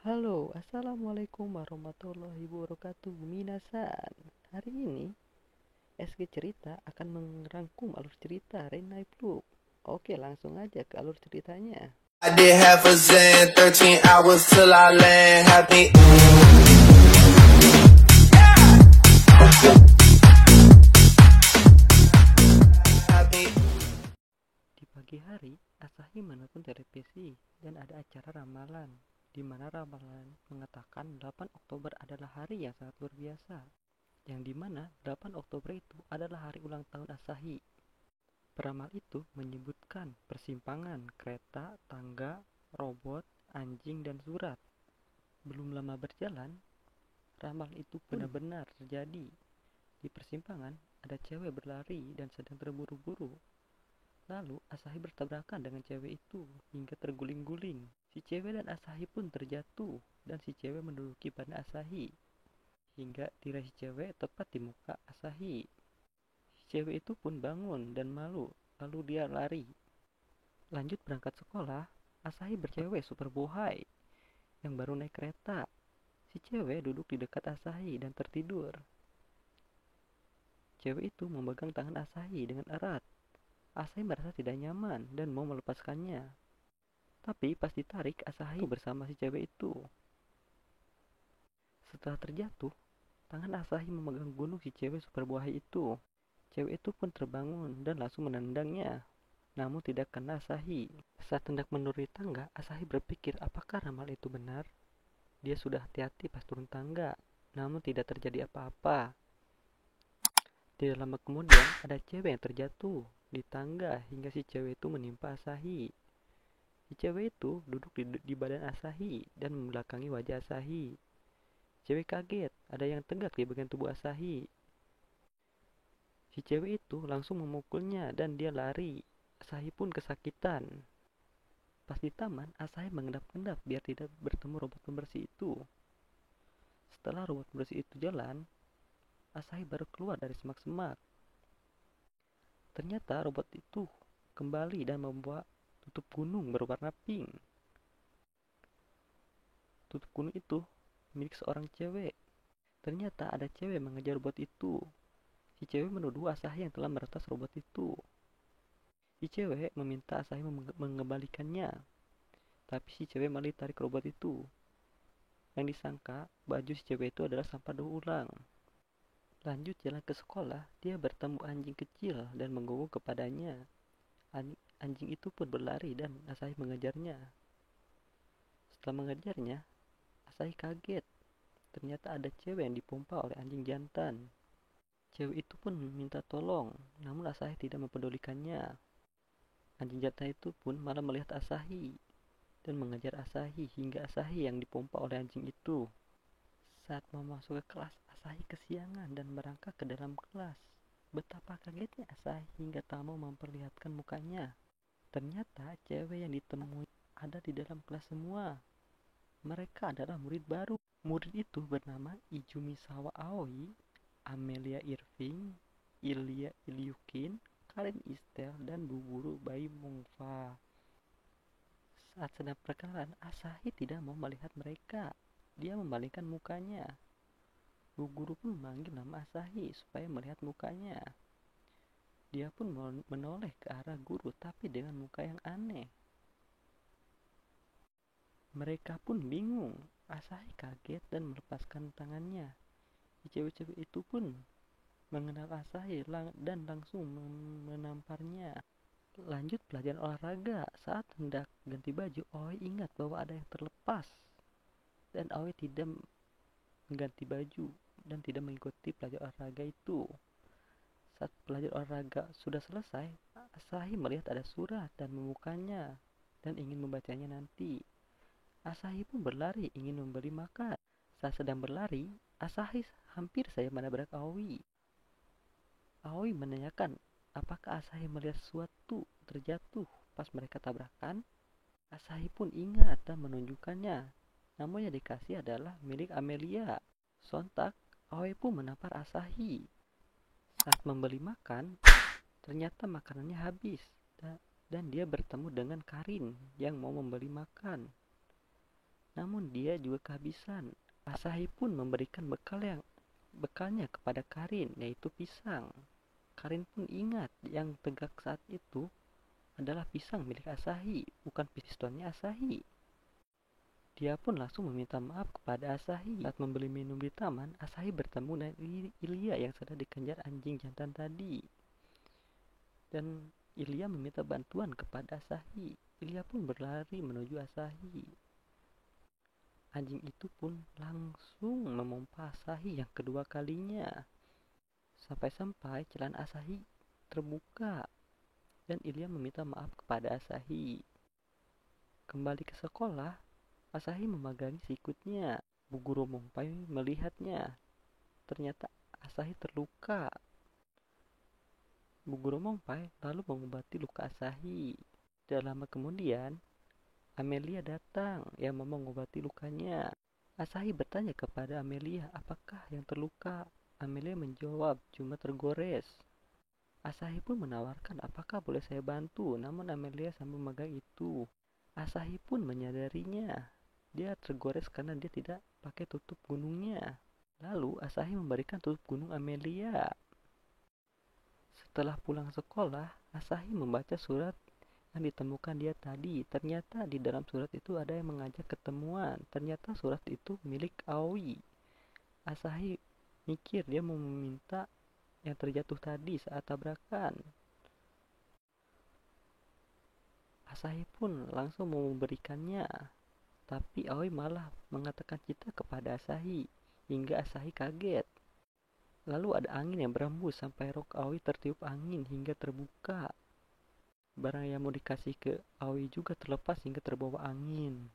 Halo, assalamualaikum warahmatullahi wabarakatuh. Minasan, hari ini SG Cerita akan merangkum alur cerita Renai Pluk. Oke, langsung aja ke alur ceritanya. I did half a zen, 13 hours till I land. Happy. Di pagi hari, Asahi menonton televisi dan ada acara ramalan, di mana ramalan mengatakan 8 Oktober adalah hari yang sangat luar biasa, yang dimana 8 Oktober itu adalah hari ulang tahun Asahi. Peramal itu menyebutkan persimpangan kereta, tangga, robot, anjing, dan surat. Belum lama berjalan, ramal itu benar-benar terjadi. Di persimpangan, ada cewek berlari dan sedang terburu-buru. Lalu, Asahi bertabrakan dengan cewek itu hingga terguling-guling. Si cewek dan Asahi pun terjatuh, dan si cewek menduduki badan Asahi hingga tirai si cewek tepat di muka Asahi. Si cewek itu pun bangun dan malu, lalu dia lari. Lanjut berangkat sekolah, Asahi bercewek super bohai yang baru naik kereta. Si cewek duduk di dekat Asahi dan tertidur. Cewek itu memegang tangan Asahi dengan erat. Asahi merasa tidak nyaman dan mau melepaskannya. Tapi pas ditarik, Asahi bersama si cewek itu. Setelah terjatuh, tangan Asahi memegang gunung si cewek super bohai itu. Cewek itu pun terbangun dan langsung menendangnya, namun tidak kena Asahi. Saat hendak menuruni tangga, Asahi berpikir apakah ramal itu benar. Dia sudah hati-hati pas turun tangga, namun tidak terjadi apa-apa. Tidak lama kemudian, ada cewek yang terjatuh di tangga hingga si cewek itu menimpa Asahi. Si cewek itu duduk di badan Asahi dan membelakangi wajah Asahi. Cewek kaget, ada yang tegak di bagian tubuh Asahi. Si cewek itu langsung memukulnya dan dia lari. Asahi pun kesakitan. Pas di taman, Asahi mengendap-endap biar tidak bertemu robot pembersih itu. Setelah robot pembersih itu jalan, Asahi baru keluar dari semak-semak. Ternyata robot itu kembali dan membawa tutup gunung berwarna pink. Tutup gunung itu milik seorang cewek. Ternyata ada cewek mengejar robot itu. Si cewek menuduh Asahi yang telah meretas robot itu. Si cewek meminta Asahi mengembalikannya. Tapi si cewek malah tarik robot itu. Yang disangka baju si cewek itu adalah sampah daur ulang. Lanjut jalan ke sekolah, dia bertemu anjing kecil dan menggonggong kepadanya. Anjing itu pun berlari dan Asahi mengejarnya. Setelah mengejarnya, Asahi kaget. Ternyata ada cewek yang dipompa oleh anjing jantan. Cewek itu pun meminta tolong, namun Asahi tidak mempedulikannya. Anjing jantan itu pun malah melihat Asahi dan mengejar Asahi hingga Asahi yang dipompa oleh anjing itu. Saat mau masuk ke kelas, Asahi kesiangan dan merangkak ke dalam kelas. Betapa kagetnya Asahi hingga tak mau memperlihatkan mukanya. Ternyata cewek yang ditemui ada di dalam kelas semua. Mereka adalah murid baru. Murid itu bernama Izumi Sawa Aoi, Amelia Irving, Ilya Ilyukin, Karen Istel, dan Bu Guru Bayi Mungfa. Saat sedang perkenalan, Asahi tidak mau melihat mereka. Dia memalingkan mukanya. Bu Guru pun memanggil nama Asahi supaya melihat mukanya. Dia pun menoleh ke arah guru tapi dengan muka yang aneh. Mereka pun bingung. Asahi kaget dan melepaskan tangannya. Cewek-cewek itu pun mengenal Asahi dan langsung menamparnya. Lanjut pelajaran olahraga. Saat hendak ganti baju, Aoi ingat bahwa ada yang terlepas. Dan Aoi tidak mengganti baju dan tidak mengikuti pelajaran olahraga itu. Saat pelajaran olahraga sudah selesai, Asahi melihat ada surat dan membukanya dan ingin membacanya nanti. Asahi pun berlari ingin membeli makan. Saat sedang berlari, Asahi hampir saja menabrak Aoi. Aoi menanyakan apakah Asahi melihat sesuatu terjatuh pas mereka tabrakan. Asahi pun ingat dan menunjukkannya. Namun yang dikasih adalah milik Amelia. Sontak, Aoi pun menampar Asahi. Saat membeli makan, ternyata makanannya habis dan dia bertemu dengan Karin yang mau membeli makan. namun dia juga kehabisan. Asahi pun memberikan bekalnya kepada Karin, yaitu pisang. Karin pun ingat yang tegak saat itu adalah pisang milik Asahi, bukan pistonnya Asahi. Dia pun langsung meminta maaf kepada Asahi. Saat membeli minum di taman, Asahi bertemu dengan Ilya yang sedang dikejar anjing jantan tadi. Dan Ilya meminta bantuan kepada Asahi. Ilya pun berlari menuju Asahi. Anjing itu pun langsung memompa Asahi yang kedua kalinya. Sampai-sampai celana Asahi terbuka. Dan Ilya meminta maaf kepada Asahi. Kembali ke sekolah, Asahi memegangi sikutnya. Bu Guru Mompai melihatnya. Ternyata Asahi terluka. Bu Guru Mompai lalu mengobati luka Asahi. Tidak lama kemudian, Amelia datang yang mau mengobati lukanya. Asahi bertanya kepada Amelia, apakah yang terluka? Amelia menjawab, cuma tergores. Asahi pun menawarkan, apakah boleh saya bantu? Namun Amelia sambil memegang itu. Asahi pun menyadarinya. Dia tergores karena dia tidak pakai tutup gunungnya. Lalu Asahi memberikan tutup gunung Amelia. Setelah pulang sekolah, Asahi membaca surat yang ditemukan dia tadi. Ternyata di dalam surat itu ada yang mengajak ketemuan. Ternyata surat itu milik Aoi. Asahi mikir dia mau meminta yang terjatuh tadi saat tabrakan. Asahi pun langsung mau memberikannya. Tapi Aoi malah mengatakan cinta kepada Asahi, hingga Asahi kaget. Lalu ada angin yang berembus sampai rok Aoi tertiup angin hingga terbuka. Barang yang mau dikasih ke Aoi juga terlepas hingga terbawa angin.